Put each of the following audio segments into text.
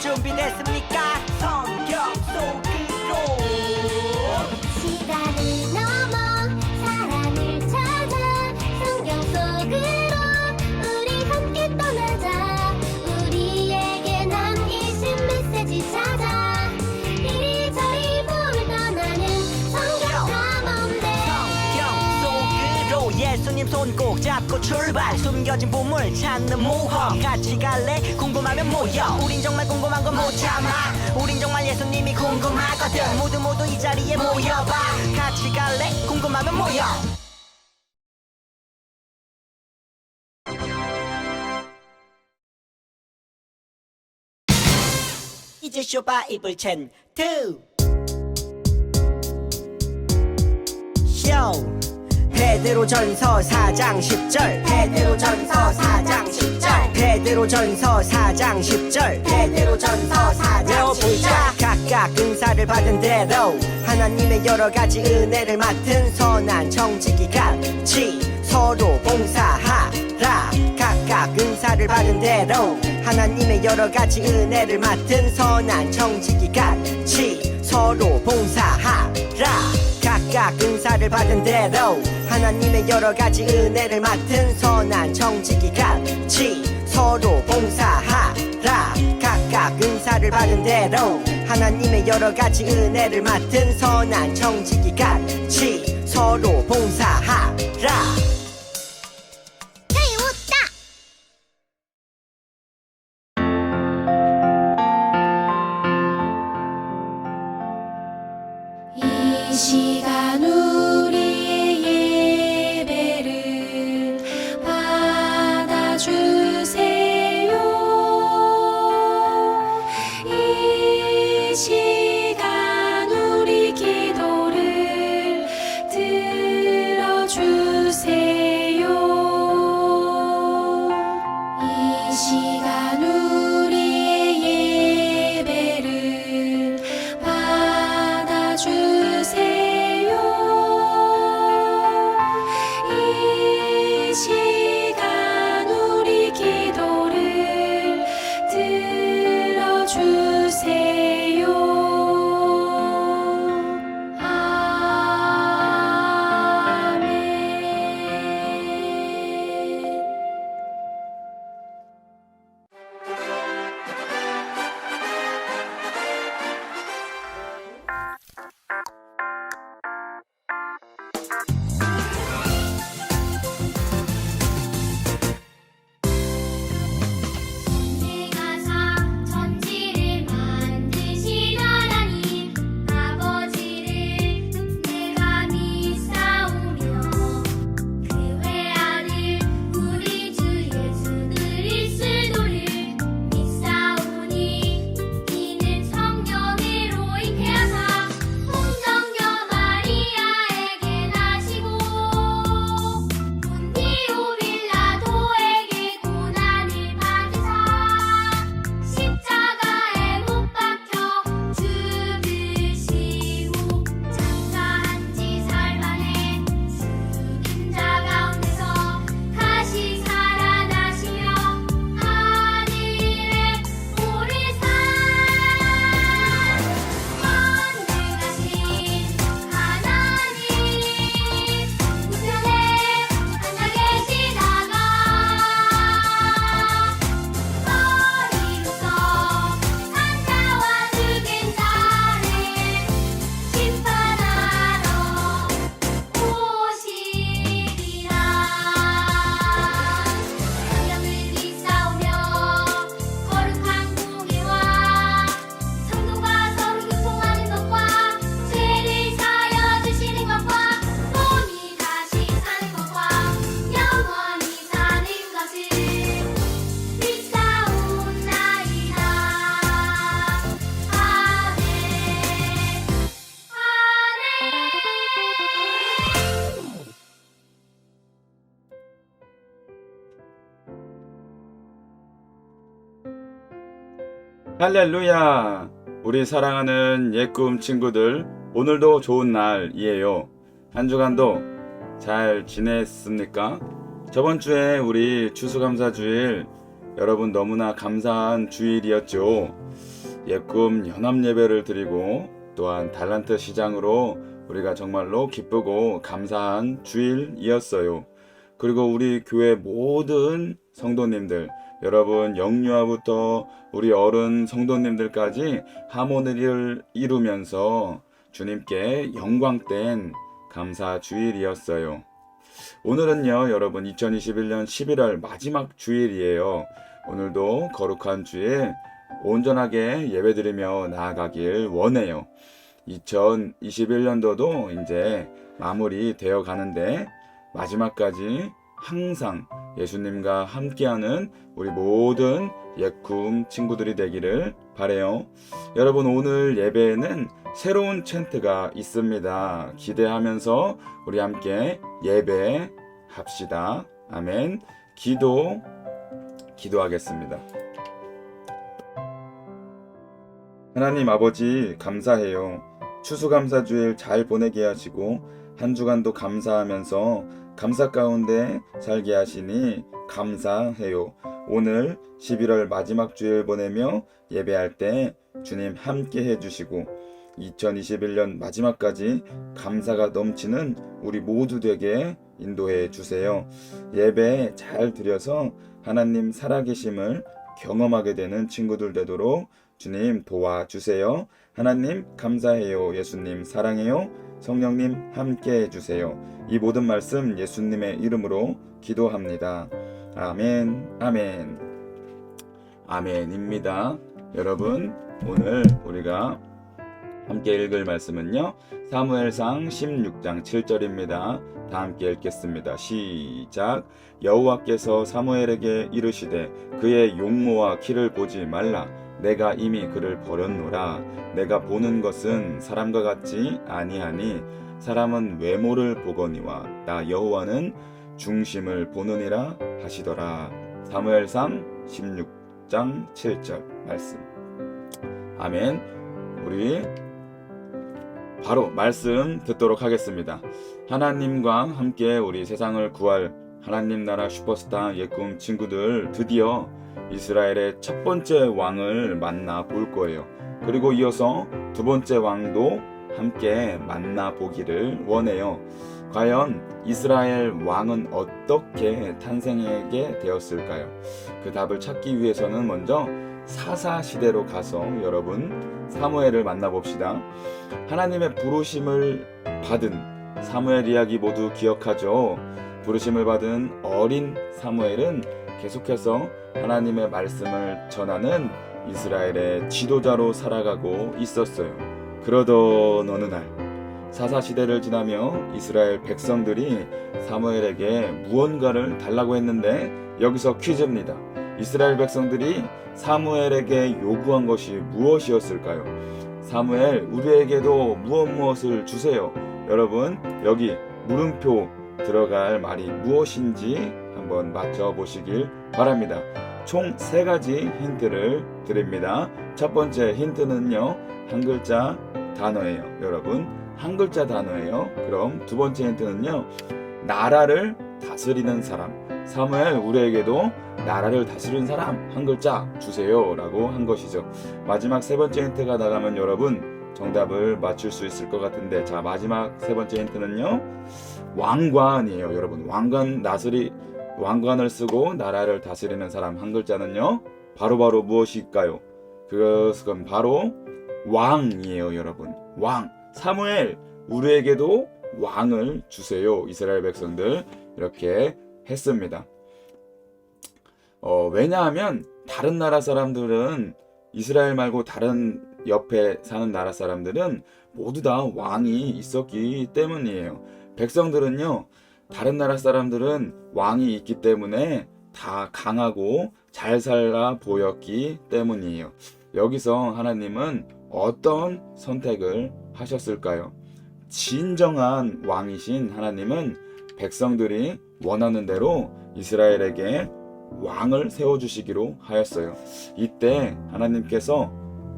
준비됐습니까? 성경 속으로 시간을 넘어 사랑을 찾아 성경 속으로 우리 함께 떠나자. 우리에게 남기신 메시지 찾아 이리저리 훑어나는 성경 탐험대. 성경 속으로 예수님 손 꼭 잡고 출발. 숨겨진 보물 찾는 모험 같이 갈래? 궁금하면 모여. 우린 정말 궁금한 건 못 참아. 우린 정말 예수님이 궁금하거든. 모두 이 자리에 모여봐. 같이 갈래? 궁금하면 모여. 이제 쇼바이블 챈 2 쇼 베드로전서 4장 10절 베드로전서 4장 10절 베드로전서 4장 10절 베드로전서 4장 10절 각각 은사를 받은 대로 하나님의 여러 가지 은혜를 맡은 선한 청지기 같이 서로 봉사하라. 각각 은사를 받은 대로 하나님의 여러 가지 은혜를 맡은 선한 청지기 같이 서로 봉사하라. 각각 은사를 받은 대로 하나님의 여러 가지 은혜를 맡은 선한 청지기 같이 서로 봉사하라. 각각 은사를 받은 대로 하나님의 여러 가지 은혜를 맡은 선한 청지기 같이 서로 봉사하라. 이 시간 우리의 예배를 받아주세요. 이 시간 우리 기도를 들어주세요. 이 시간 우리의 예배를 주세요. 이 시간 우리 기도를 들어주세요. 아멘. 내가 천지를 만드신 하나님 아버지를 내가 믿사오며 그 외아들 우리 주 예수 그리스도를 믿사오니 이는 성령으로 잉태하사 홍정녀 마리아에게 나시고 본디오 빌라도에게 고난을 받으사 십자가에 못 박혀 죽으시고 장사한 지 사흘만에 죽은 자 가운데서 다시 살아나시며 하늘에 오르사 전능하신 하나님 우편에 앉아 계시다가 머리로서 산자와 죽은 자를 심판하러 오시리라. 성령을 믿사오며 거룩한 공예와 성도가 서로 교통하는 것과 죄를 사하여 주시는 것과 몸이 다시 사는 것과 영원히 사는 것을 믿사옵나이다. 아멘. 아멘. 할렐루야! 우리 사랑하는 옛꿈 친구들, 오늘도 좋은 날이에요. 한 주간도 잘 지냈습니까? 저번 주에 우리 추수감사주일 여러분 너무나 감사한 주일이었죠. 예꿈 연합 예배를 드리고 또한 달란트 시장으로 우리가 정말로 기쁘고 감사한 주일이었어요. 그리고 우리 교회 모든 성도님들, 여러분 영유아부터 우리 어른 성도님들까지 하모니를 이루면서 주님께 영광된 감사 주일이었어요. 오늘은요, 여러분 2021년 11월 마지막 주일이에요. 오늘도 거룩한 주일 온전하게 예배드리며 나아가길 원해요. 2021년도도 이제 마무리 되어 가는데 마지막까지 항상 예수님과 함께하는 우리 모든 예꿈 친구들이 되기를 바래요. 여러분 오늘 예배에는 새로운 챈트가 있습니다. 기대하면서 우리 함께 예배합시다. 아멘. 기도하겠습니다. 하나님 아버지 감사해요. 추수감사주일 잘 보내게 하시고 한 주간도 감사하면서 감사 가운데 살게 하시니 감사해요. 오늘 11월 마지막 주일 보내며 예배할 때 주님 함께 해주시고 2021년 마지막까지 감사가 넘치는 우리 모두 되게 인도해 주세요. 예배 잘 드려서 하나님 살아계심을 경험하게 되는 친구들 되도록 주님 도와주세요. 하나님 감사해요. 예수님 사랑해요. 성령님 함께 해주세요. 이 모든 말씀 예수님의 이름으로 기도합니다. 아멘, 아멘, 아멘입니다. 여러분 오늘 우리가 함께 읽을 말씀은요, 사무엘상 16장 7절입니다. 다 함께 읽겠습니다. 시작. 여호와께서 사무엘에게 이르시되 그의 용모와 키를 보지 말라. 내가 이미 그를 버렸노라. 내가 보는 것은 사람과 같지 아니하니 사람은 외모를 보거니와 나 여호와는 중심을 보느니라 하시더라. 사무엘상 16장 7절 말씀. 아멘. 우리 바로 말씀 듣도록 하겠습니다. 하나님과 함께 우리 세상을 구할 하나님 나라 슈퍼스타 예꿈 친구들 드디어 이스라엘의 첫 번째 왕을 만나 볼 거예요. 그리고 이어서 두 번째 왕도 함께 만나 보기를 원해요. 과연 이스라엘 왕은 어떻게 탄생하게 되었을까요? 그 답을 찾기 위해서는 먼저 사사시대로 가서 여러분 사무엘을 만나봅시다. 하나님의 부르심을 받은 사무엘 이야기 모두 기억하죠? 부르심을 받은 어린 사무엘은 계속해서 하나님의 말씀을 전하는 이스라엘의 지도자로 살아가고 있었어요. 그러던 어느 날 사사시대를 지나며 이스라엘 백성들이 사무엘에게 무언가를 달라고 했는데 여기서 퀴즈입니다. 이스라엘 백성들이 사무엘에게 요구한 것이 무엇이었을까요? 사무엘, 우리에게도 무엇을 주세요. 여러분 여기 물음표 들어갈 말이 무엇인지 한번 맞춰보시길 바랍니다. 총 3가지 힌트를 드립니다. 첫 번째 힌트는요, 한 글자 단어예요. 여러분 한 글자 단어예요. 그럼 두 번째 힌트는요, 나라를 다스리는 사람. 사무엘, 우리에게도 나라를 다스리는 사람 한 글자 주세요 라고 한 것이죠. 마지막 세 번째 힌트가 나가면 여러분 정답을 맞출 수 있을 것 같은데, 자 마지막 세 번째 힌트는요, 왕관이에요. 여러분 왕관을 쓰고 나라를 다스리는 사람 한 글자는요, 바로 무엇일까요? 그것은 바로 왕이에요. 여러분 왕. 사무엘, 우리에게도 왕을 주세요. 이스라엘 백성들 이렇게 했습니다. 왜냐하면 다른 나라 사람들은, 이스라엘 말고 다른 옆에 사는 나라 사람들은 모두 다 왕이 있었기 때문이에요. 백성들은요, 다른 나라 사람들은 왕이 있기 때문에 다 강하고 잘 살아 보였기 때문이에요. 여기서 하나님은 어떤 선택을 하셨을까요? 진정한 왕이신 하나님은 백성들이 원하는 대로 이스라엘에게 왕을 세워주시기로 하였어요. 이때 하나님께서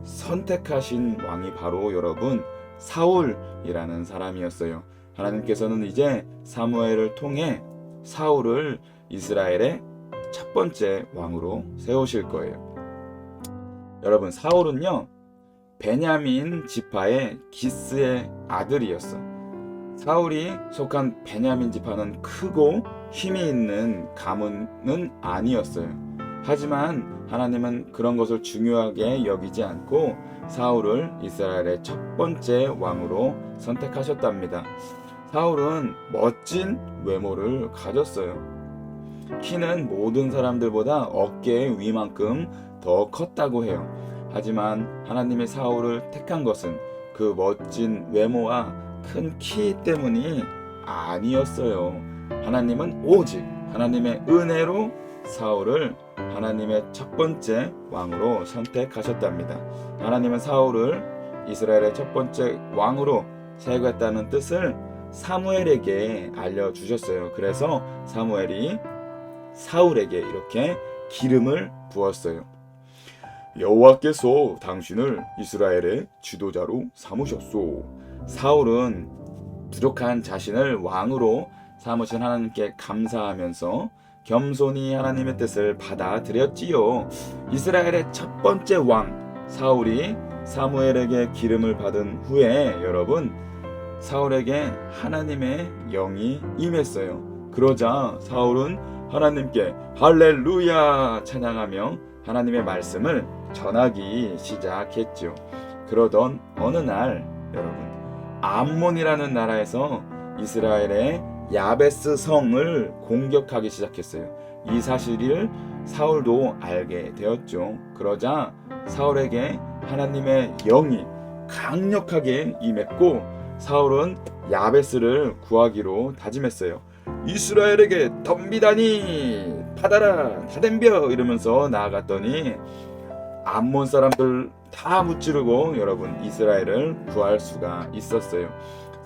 선택하신 왕이 바로 여러분 사울이라는 사람이었어요. 하나님께서는 이제 사무엘을 통해 사울을 이스라엘의 첫 번째 왕으로 세우실 거예요. 여러분, 사울은요, 베냐민 지파의 기스의 아들이었어. 사울이 속한 베냐민 지파는 크고 힘이 있는 가문은 아니었어요. 하지만 하나님은 그런 것을 중요하게 여기지 않고 사울을 이스라엘의 첫 번째 왕으로 선택하셨답니다. 사울은 멋진 외모를 가졌어요. 키는 모든 사람들보다 어깨 위만큼 더 컸다고 해요. 하지만 하나님의 사울을 택한 것은 그 멋진 외모와 큰 키 때문이 아니었어요. 하나님은 오직 하나님의 은혜로 사울을 하나님의 첫 번째 왕으로 선택하셨답니다. 하나님은 사울을 이스라엘의 첫 번째 왕으로 세우겠다는 뜻을 사무엘에게 알려주셨어요. 그래서 사무엘이 사울에게 이렇게 기름을 부었어요. 여호와께서 당신을 이스라엘의 지도자로 삼으셨소. 사울은 부족한 자신을 왕으로 삼으신 하나님께 감사하면서 겸손히 하나님의 뜻을 받아들였지요. 이스라엘의 첫 번째 왕 사울이 사무엘에게 기름을 받은 후에 여러분, 사울에게 하나님의 영이 임했어요. 그러자 사울은 하나님께 할렐루야 찬양하며 하나님의 말씀을 전하기 시작했죠. 그러던 어느 날 여러분, 암몬이라는 나라에서 이스라엘의 야베스 성을 공격하기 시작했어요. 이 사실을 사울도 알게 되었죠. 그러자 사울에게 하나님의 영이 강력하게 임했고 사울은 야베스를 구하기로 다짐했어요. 이스라엘에게 덤비다니 받아라 다 덤벼 이러면서 나아갔더니 암몬 사람들 다 무찌르고 여러분 이스라엘을 구할 수가 있었어요.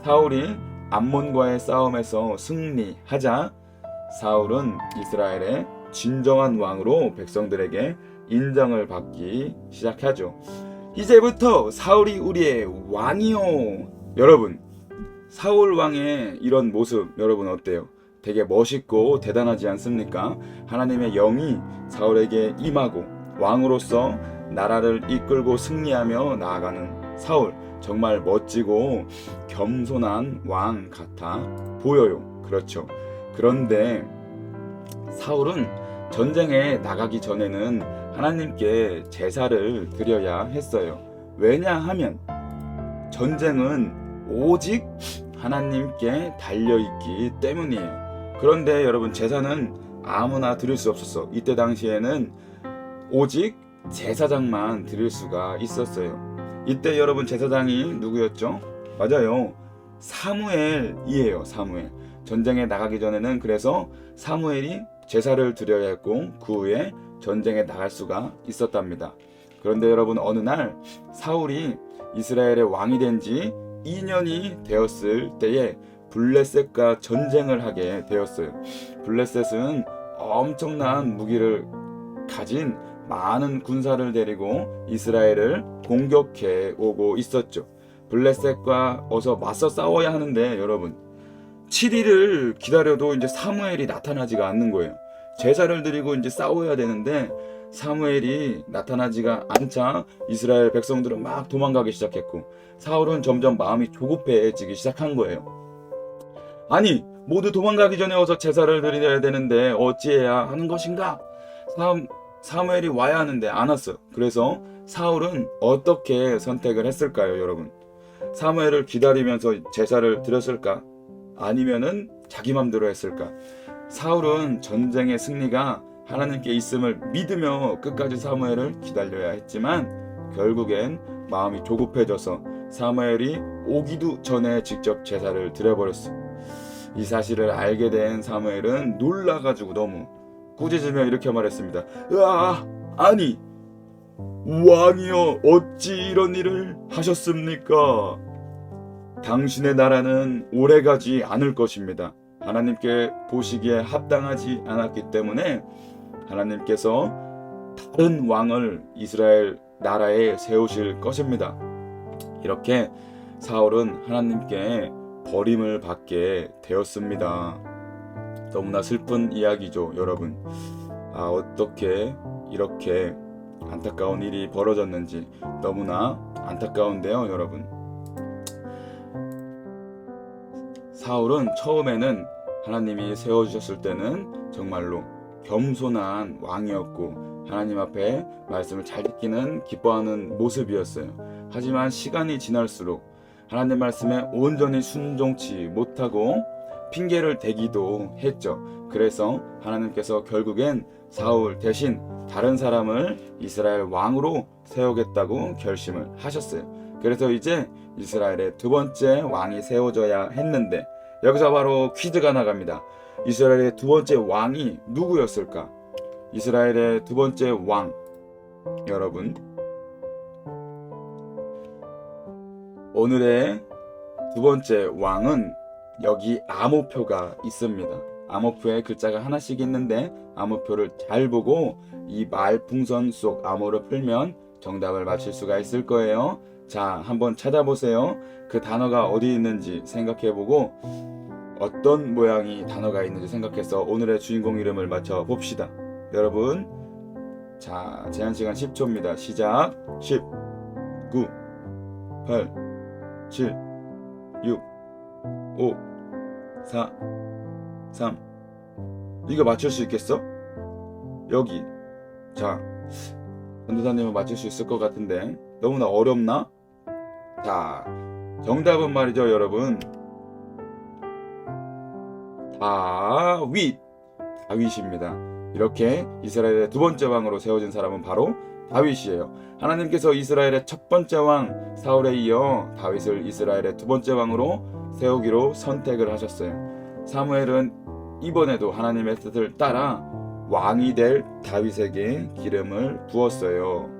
사울이 암몬과의 싸움에서 승리하자 사울은 이스라엘의 진정한 왕으로 백성들에게 인정을 받기 시작하죠. 이제부터 사울이 우리의 왕이요. 여러분, 사울 왕의 이런 모습 여러분 어때요? 되게 멋있고 대단하지 않습니까? 하나님의 영이 사울에게 임하고 왕으로서 나라를 이끌고 승리하며 나아가는 사울, 정말 멋지고 겸손한 왕 같아 보여요. 그렇죠. 그런데 사울은 전쟁에 나가기 전에는 하나님께 제사를 드려야 했어요. 왜냐하면 전쟁은 오직 하나님께 달려있기 때문이에요. 그런데 여러분, 제사는 아무나 드릴 수 없었어. 이때 당시에는 오직 제사장만 드릴 수가 있었어요. 이때 여러분 제사장이 누구였죠? 맞아요. 사무엘이에요. 사무엘. 전쟁에 나가기 전에는 그래서 사무엘이 제사를 드려야 했고 그 후에 전쟁에 나갈 수가 있었답니다. 그런데 여러분, 어느 날 사울이 이스라엘의 왕이 된 지 2년이 되었을 때에 블레셋과 전쟁을 하게 되었어요. 블레셋은 엄청난 무기를 가진 많은 군사를 데리고 이스라엘을 공격해 오고 있었죠. 블레셋과 어서 맞서 싸워야 하는데 여러분, 7일을 기다려도 이제 사무엘이 나타나지가 않는 거예요. 제사를 드리고 이제 싸워야 되는데 사무엘이 나타나지가 않자 이스라엘 백성들은 막 도망가기 시작했고 사울은 점점 마음이 조급해지기 시작한 거예요. 아니, 모두 도망가기 전에 어서 제사를 드려야 되는데 어찌해야 하는 것인가? 사무엘이 와야 하는데 안 왔어. 그래서 사울은 어떻게 선택을 했을까요, 여러분? 사무엘을 기다리면서 제사를 드렸을까? 아니면은 자기 맘대로 했을까? 사울은 전쟁의 승리가 하나님께 있음을 믿으며 끝까지 사무엘을 기다려야 했지만 결국엔 마음이 조급해져서 사무엘이 오기도 전에 직접 제사를 드려버렸어. 이 사실을 알게 된 사무엘은 놀라가지고 너무 꾸짖으며 이렇게 말했습니다. 으아, 아니 왕이여, 어찌 이런 일을 하셨습니까? 당신의 나라는 오래가지 않을 것입니다. 하나님께 보시기에 합당하지 않았기 때문에 하나님께서 다른 왕을 이스라엘 나라에 세우실 것입니다. 이렇게 사울은 하나님께 버림을 받게 되었습니다. 너무나 슬픈 이야기죠, 여러분. 어떻게 이렇게 안타까운 일이 벌어졌는지 너무나 안타까운데요, 여러분. 사울은 처음에는 하나님이 세워주셨을 때는 정말로 겸손한 왕이었고 하나님 앞에 말씀을 잘 듣기는 기뻐하는 모습이었어요. 하지만 시간이 지날수록 하나님 말씀에 온전히 순종치 못하고 핑계를 대기도 했죠. 그래서 하나님께서 결국엔 사울 대신 다른 사람을 이스라엘 왕으로 세우겠다고 결심을 하셨어요. 그래서 이제 이스라엘의 두 번째 왕이 세워져야 했는데 여기서 바로 퀴즈가 나갑니다. 이스라엘의 두 번째 왕이 누구였을까? 이스라엘의 두 번째 왕, 여러분, 오늘의 두 번째 왕은 여기 암호표가 있습니다. 암호표에 글자가 하나씩 있는데 암호표를 잘 보고 이 말풍선 속 암호를 풀면 정답을 맞힐 수가 있을 거예요. 자, 한번 찾아보세요. 그 단어가 어디 있는지 생각해보고 어떤 모양이 단어가 있는지 생각해서 오늘의 주인공 이름을 맞춰 봅시다. 여러분, 자, 제한시간 10초입니다. 시작. 10, 9, 8, 7, 6, 5, 4, 3. 이거 맞출 수 있겠어? 여기. 자, 전도사님은 맞출 수 있을 것 같은데 너무나 어렵나? 자, 정답은 말이죠, 여러분. 다윗입니다. 이렇게 이스라엘의 두 번째 왕으로 세워진 사람은 바로 다윗이에요. 하나님께서 이스라엘의 첫 번째 왕 사울에 이어 다윗을 이스라엘의 두 번째 왕으로 세우기로 선택을 하셨어요. 사무엘은 이번에도 하나님의 뜻을 따라 왕이 될 다윗에게 기름을 부었어요.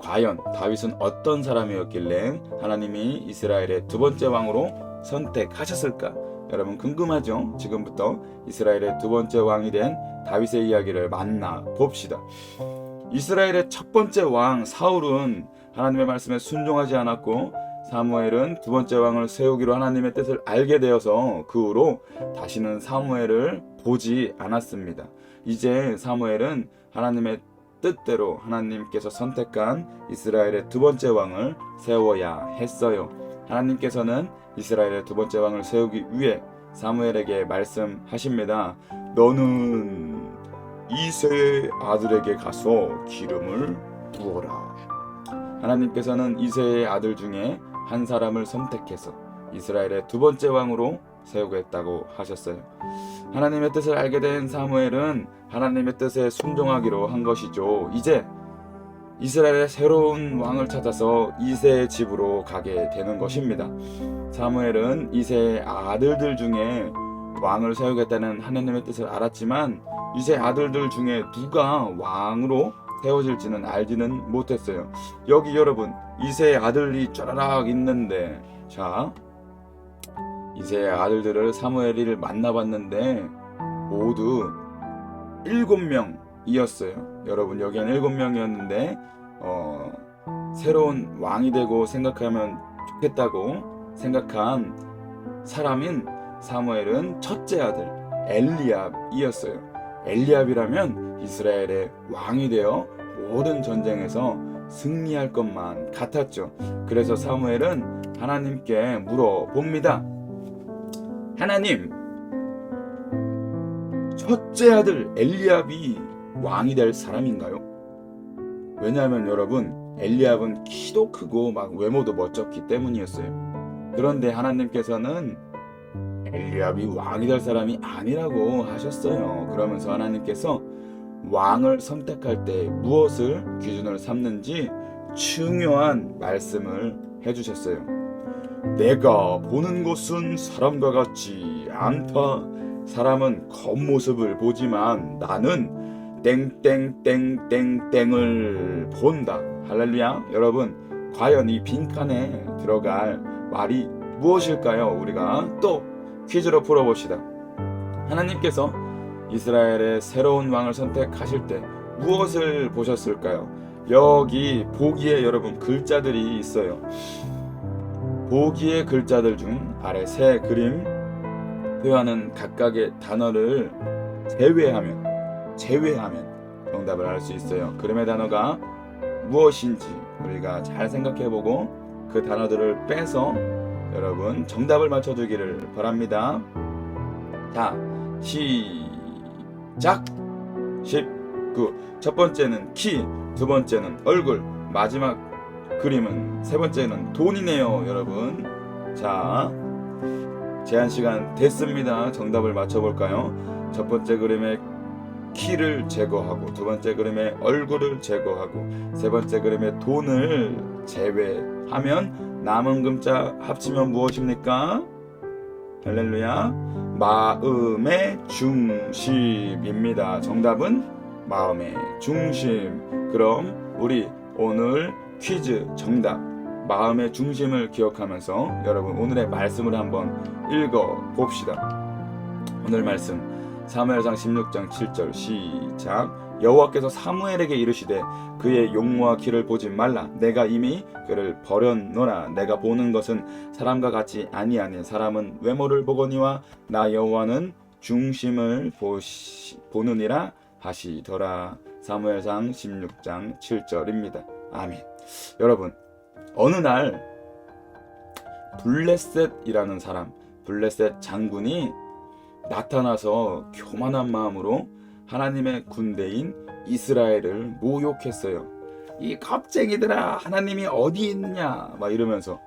과연 다윗은 어떤 사람이었길래 하나님이 이스라엘의 두 번째 왕으로 선택하셨을까? 여러분 궁금하죠? 지금부터 이스라엘의 두 번째 왕이 된 다윗의 이야기를 만나봅시다. 이스라엘의 첫 번째 왕 사울은 하나님의 말씀에 순종하지 않았고 사무엘은 두 번째 왕을 세우기로 하나님의 뜻을 알게 되어서 그 후로 다시는 사무엘을 보지 않았습니다. 이제 사무엘은 하나님의 뜻대로 하나님께서 선택한 이스라엘의 두 번째 왕을 세워야 했어요. 하나님께서는 이스라엘의 두 번째 왕을 세우기 위해 사무엘에게 말씀하십니다. 너는 이새의 아들에게 가서 기름을 부어라. 하나님께서는 이새의 아들 중에 한 사람을 선택해서 이스라엘의 두 번째 왕으로 세우겠다고 하셨어요. 하나님의 뜻을 알게 된 사무엘은 하나님의 뜻에 순종하기로 한 것이죠. 이제 이스라엘의 새로운 왕을 찾아서 이새의 집으로 가게 되는 것입니다. 사무엘은 이새의 아들들 중에 왕을 세우겠다는 하나님의 뜻을 알았지만 이새 아들들 중에 누가 왕으로 세워질지는 알지는 못했어요. 여기 여러분 이새의 아들이 쫘라락 있는데, 자, 이새의 아들들을 사무엘이 만나봤는데 모두 7명이었어요. 여러분 여기는 7명이었는데 새로운 왕이 되고 생각하면 좋겠다고 생각한 사람인 사무엘은 첫째 아들 엘리압이었어요. 엘리압이라면 이스라엘의 왕이 되어 모든 전쟁에서 승리할 것만 같았죠. 그래서 사무엘은 하나님께 물어봅니다. 하나님, 첫째 아들 엘리압이 왕이 될 사람인가요? 왜냐하면 여러분 엘리압은 키도 크고 막 외모도 멋졌기 때문이었어요. 그런데 하나님께서는 엘리압이 왕이 될 사람이 아니라고 하셨어요. 그러면서 하나님께서 왕을 선택할 때 무엇을 기준으로 삼는지 중요한 말씀을 해주셨어요. 내가 보는 것은 사람과 같지 않다. 사람은 겉모습을 보지만 나는 땡땡땡땡땡을 본다. 할렐루야. 여러분 과연 이 빈칸에 들어갈 말이 무엇일까요? 우리가 또 퀴즈로 풀어봅시다. 하나님께서 이스라엘의 새로운 왕을 선택하실 때 무엇을 보셨을까요? 여기 보기에 여러분 글자들이 있어요. 보기의 글자들 중 아래 세 그림 표현하는 각각의 단어를 제외하면 제외하면 정답을 알 수 있어요. 그림의 단어가 무엇인지 우리가 잘 생각해보고 그 단어들을 빼서 여러분 정답을 맞춰주기를 바랍니다. 자, 시작. 19. 첫 번째는 키, 두 번째는 얼굴, 마지막 그림은 세 번째는 돈이네요, 여러분. 자, 제한 시간 됐습니다. 정답을 맞춰볼까요? 첫 번째 그림의 키를 제거하고, 두 번째 그림의 얼굴을 제거하고, 세 번째 그림의 돈을 제외하면 남은 글자 합치면 무엇입니까? 할렐루야. 마음의 중심입니다. 정답은 마음의 중심. 그럼 우리 오늘 퀴즈 정답 마음의 중심을 기억하면서 여러분 오늘의 말씀을 한번 읽어 봅시다. 오늘 말씀 사무엘상 16장 7절 시작. 여호와께서 사무엘에게 이르시되 그의 용모와 길을 보지 말라. 내가 이미 그를 버렸노라. 내가 보는 것은 사람과 같이 아니하니 사람은 외모를 보거니와 나 여호와는 중심을 보느니라 하시더라. 사무엘상 16장 7절입니다. 아멘. 여러분 어느 날 블레셋이라는 사람, 블레셋 장군이 나타나서 교만한 마음으로 하나님의 군대인 이스라엘을 모욕했어요. 이 겁쟁이들아, 하나님이 어디 있느냐 막 이러면서.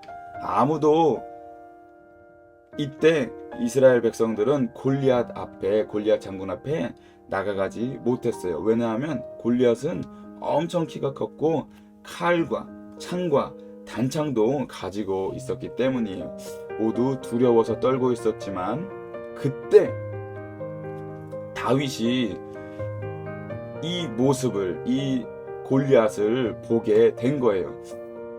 아무도 이때 이스라엘 백성들은 골리앗 장군 앞에 나가가지 못했어요. 왜냐하면 골리앗은 엄청 키가 컸고 칼과 창과 단창도 가지고 있었기 때문이에요. 모두 두려워서 떨고 있었지만 그때 다윗이 이 모습을, 이 골리앗을 보게 된 거예요.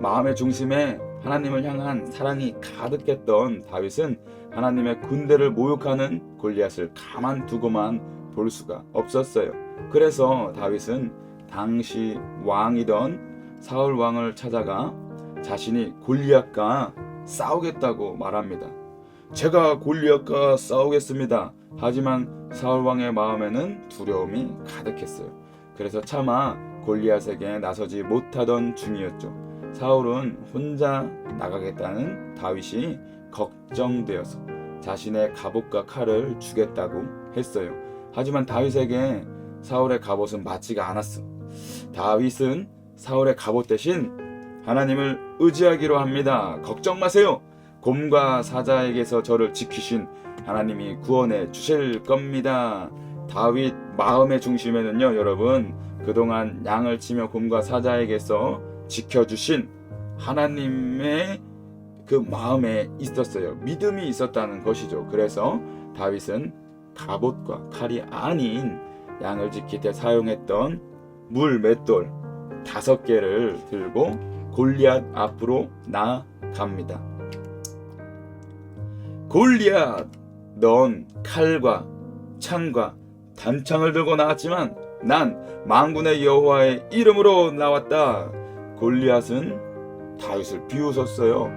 마음의 중심에 하나님을 향한 사랑이 가득했던 다윗은 하나님의 군대를 모욕하는 골리앗을 가만 두고만 볼 수가 없었어요. 그래서 다윗은 당시 왕이던 사울 왕을 찾아가 자신이 골리앗과 싸우겠다고 말합니다. 제가 골리앗과 싸우겠습니다. 하지만 사울 왕의 마음에는 두려움이 가득했어요. 그래서 차마 골리앗에게 나서지 못하던 중이었죠. 사울은 혼자 나가겠다는 다윗이 걱정되어서 자신의 갑옷과 칼을 주겠다고 했어요. 하지만 다윗에게 사울의 갑옷은 맞지가 않았어. 다윗은 사울의 갑옷 대신 하나님을 의지하기로 합니다. 걱정 마세요. 곰과 사자에게서 저를 지키신 하나님이 구원해 주실 겁니다. 다윗 마음의 중심에는요, 여러분, 그동안 양을 치며 곰과 사자에게서 지켜주신 하나님의 그 마음에 있었어요. 믿음이 있었다는 것이죠. 그래서 다윗은 갑옷과 칼이 아닌 양을 지킬 때 사용했던 물 맷돌 5개를 들고 골리앗 앞으로 나갑니다. 골리앗, 넌 칼과 창과 단창을 들고 나왔지만 난 만군의 여호와의 이름으로 나왔다. 골리앗은 다윗을 비웃었어요.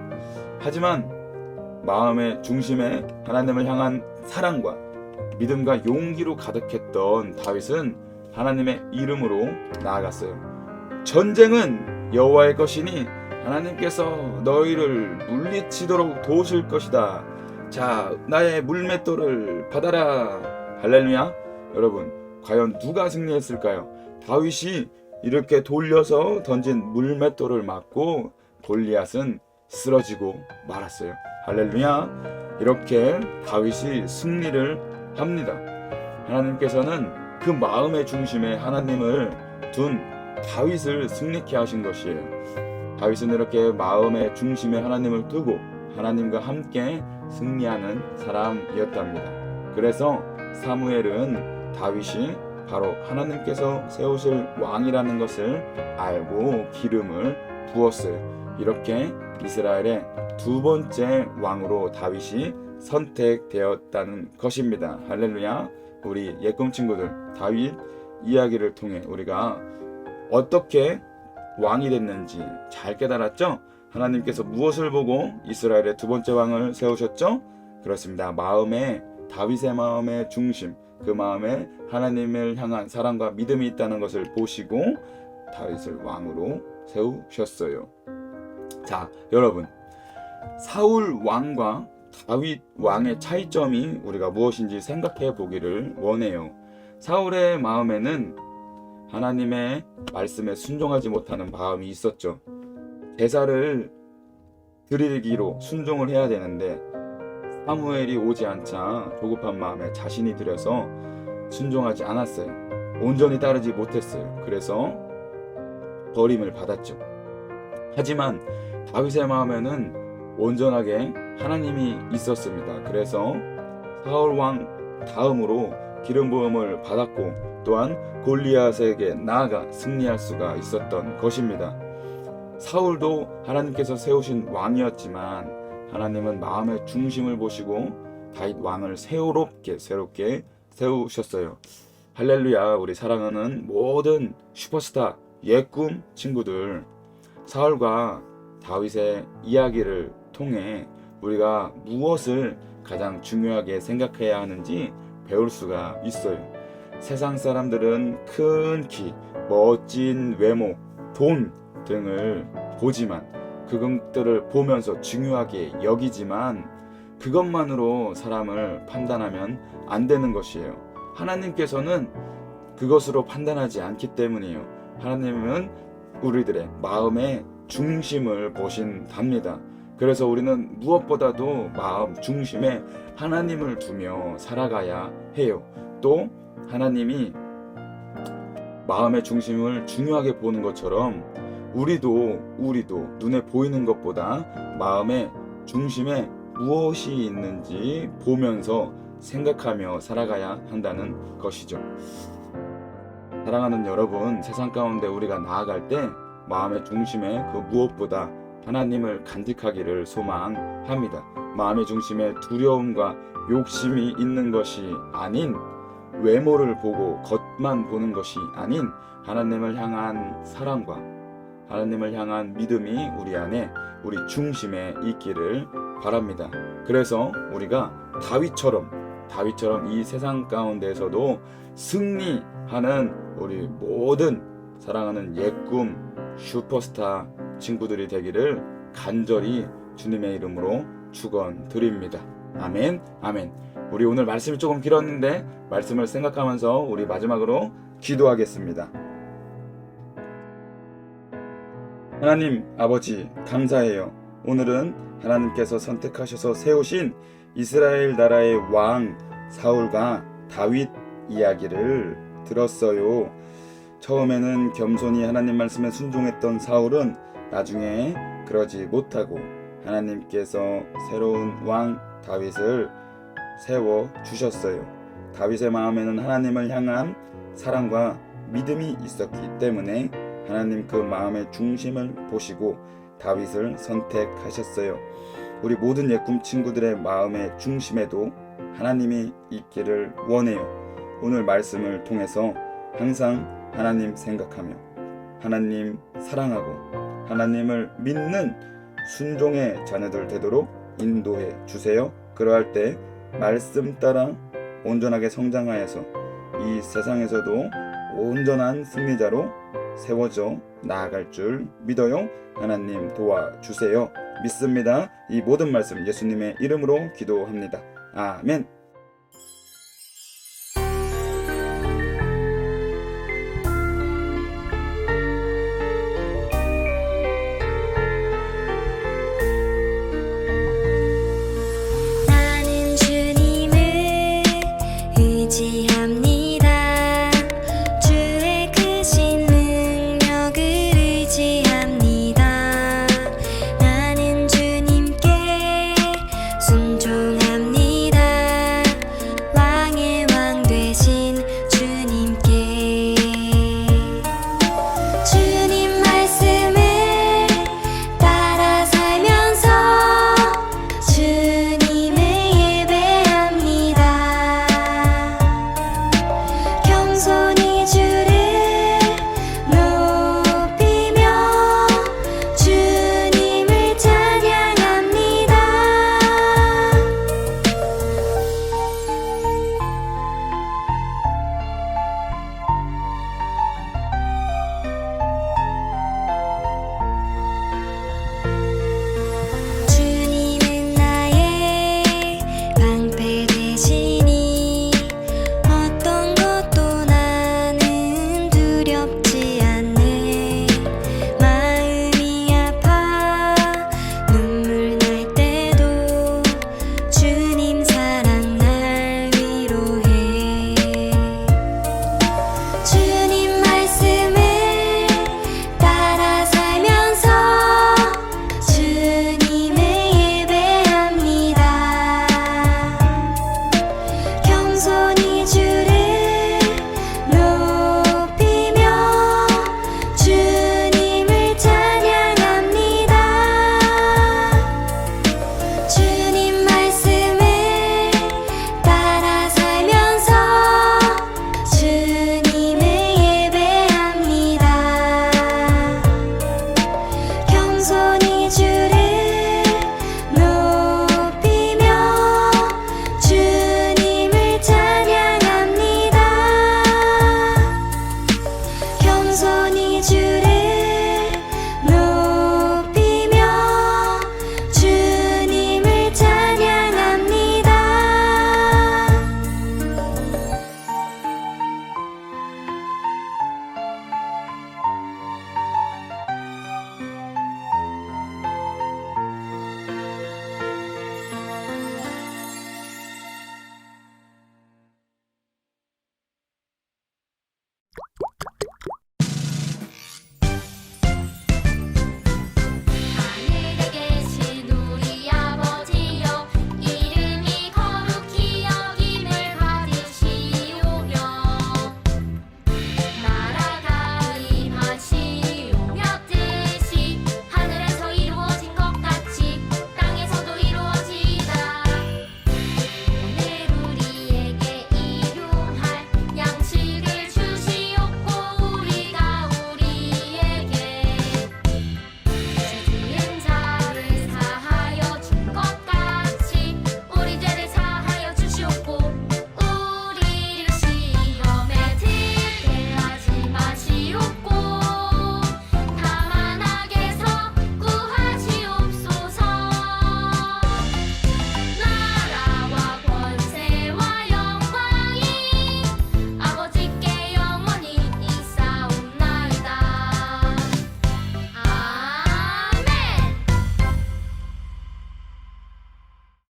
하지만 마음의 중심에 하나님을 향한 사랑과 믿음과 용기로 가득했던 다윗은 하나님의 이름으로 나아갔어요. 전쟁은 여호와의 것이니 하나님께서 너희를 물리치도록 도우실 것이다. 자, 나의 물맷돌을 받아라. 할렐루야. 여러분, 과연 누가 승리했을까요? 다윗이 이렇게 돌려서 던진 물맷돌을 맞고 골리앗은 쓰러지고 말았어요. 할렐루야. 이렇게 다윗이 승리를 합니다. 하나님께서는 그 마음의 중심에 하나님을 둔 다윗을 승리케 하신 것이에요. 다윗은 이렇게 마음의 중심에 하나님을 두고 하나님과 함께 승리하는 사람이었답니다. 그래서 사무엘은 다윗이 바로 하나님께서 세우실 왕이라는 것을 알고 기름을 부었어요. 이렇게 이스라엘의 두 번째 왕으로 다윗이 선택되었다는 것입니다. 할렐루야. 우리 예꿈 친구들, 다윗 이야기를 통해 우리가 어떻게 왕이 됐는지 잘 깨달았죠? 하나님께서 무엇을 보고 이스라엘의 두 번째 왕을 세우셨죠? 그렇습니다. 다윗의 마음의 중심, 그 마음에 하나님을 향한 사랑과 믿음이 있다는 것을 보시고 다윗을 왕으로 세우셨어요. 자, 여러분, 사울 왕과 다윗 왕의 차이점이 우리가 무엇인지 생각해 보기를 원해요. 사울의 마음에는 하나님의 말씀에 순종하지 못하는 마음이 있었죠. 제사를 드리기로 순종을 해야 되는데 사무엘이 오지 않자 조급한 마음에 자신이 드려서 순종하지 않았어요. 온전히 따르지 못했어요. 그래서 버림을 받았죠. 하지만 다윗의 마음에는 온전하게 하나님이 있었습니다. 그래서 사울 왕 다음으로 기름 부음을 받았고 또한 골리앗에게 나아가 승리할 수가 있었던 것입니다. 사울도 하나님께서 세우신 왕이었지만 하나님은 마음의 중심을 보시고 다윗 왕을 새롭게 세우셨어요. 할렐루야. 우리 사랑하는 모든 슈퍼스타 옛꿈 친구들, 사울과 다윗의 이야기를 통해 우리가 무엇을 가장 중요하게 생각해야 하는지 배울 수가 있어요. 세상 사람들은 큰 키, 멋진 외모, 돈 등을 보지만 그것들을 보면서 중요하게 여기지만 그것만으로 사람을 판단하면 안 되는 것이에요. 하나님께서는 그것으로 판단하지 않기 때문이에요. 하나님은 우리들의 마음의 중심을 보신답니다. 그래서 우리는 무엇보다도 마음 중심에 하나님을 두며 살아가야 해요. 또 하나님이 마음의 중심을 중요하게 보는 것처럼 우리도 눈에 보이는 것보다 마음의 중심에 무엇이 있는지 보면서 생각하며 살아가야 한다는 것이죠. 사랑하는 여러분, 세상 가운데 우리가 나아갈 때 마음의 중심에 그 무엇보다 하나님을 간직하기를 소망합니다. 마음의 중심에 두려움과 욕심이 있는 것이 아닌, 외모를 보고 겉만 보는 것이 아닌 하나님을 향한 사랑과 하나님을 향한 믿음이 우리 안에, 우리 중심에 있기를 바랍니다. 그래서 우리가 다윗처럼 이 세상 가운데에서도 승리하는 우리 모든 사랑하는 옛꿈 슈퍼스타 친구들이 되기를 간절히 주님의 이름으로 축원드립니다. 아멘, 아멘. 우리 오늘 말씀이 조금 길었는데 말씀을 생각하면서 우리 마지막으로 기도하겠습니다. 하나님 아버지, 감사해요. 오늘은 하나님께서 선택하셔서 세우신 이스라엘 나라의 왕 사울과 다윗 이야기를 들었어요. 처음에는 겸손히 하나님 말씀에 순종했던 사울은 나중에 그러지 못하고 하나님께서 새로운 왕 다윗을 세워 주셨어요. 다윗의 마음에는 하나님을 향한 사랑과 믿음이 있었기 때문에 하나님 그 마음의 중심을 보시고 다윗을 선택하셨어요. 우리 모든 옛꿈 친구들의 마음의 중심에도 하나님이 있기를 원해요. 오늘 말씀을 통해서 항상 하나님 생각하며 하나님 사랑하고 하나님을 믿는 순종의 자녀들 되도록 인도해 주세요. 그러할 때 말씀 따라 온전하게 성장하여서 이 세상에서도 온전한 승리자로 세워져 나아갈 줄 믿어요. 하나님 도와주세요. 믿습니다. 이 모든 말씀 예수님의 이름으로 기도합니다. 아멘.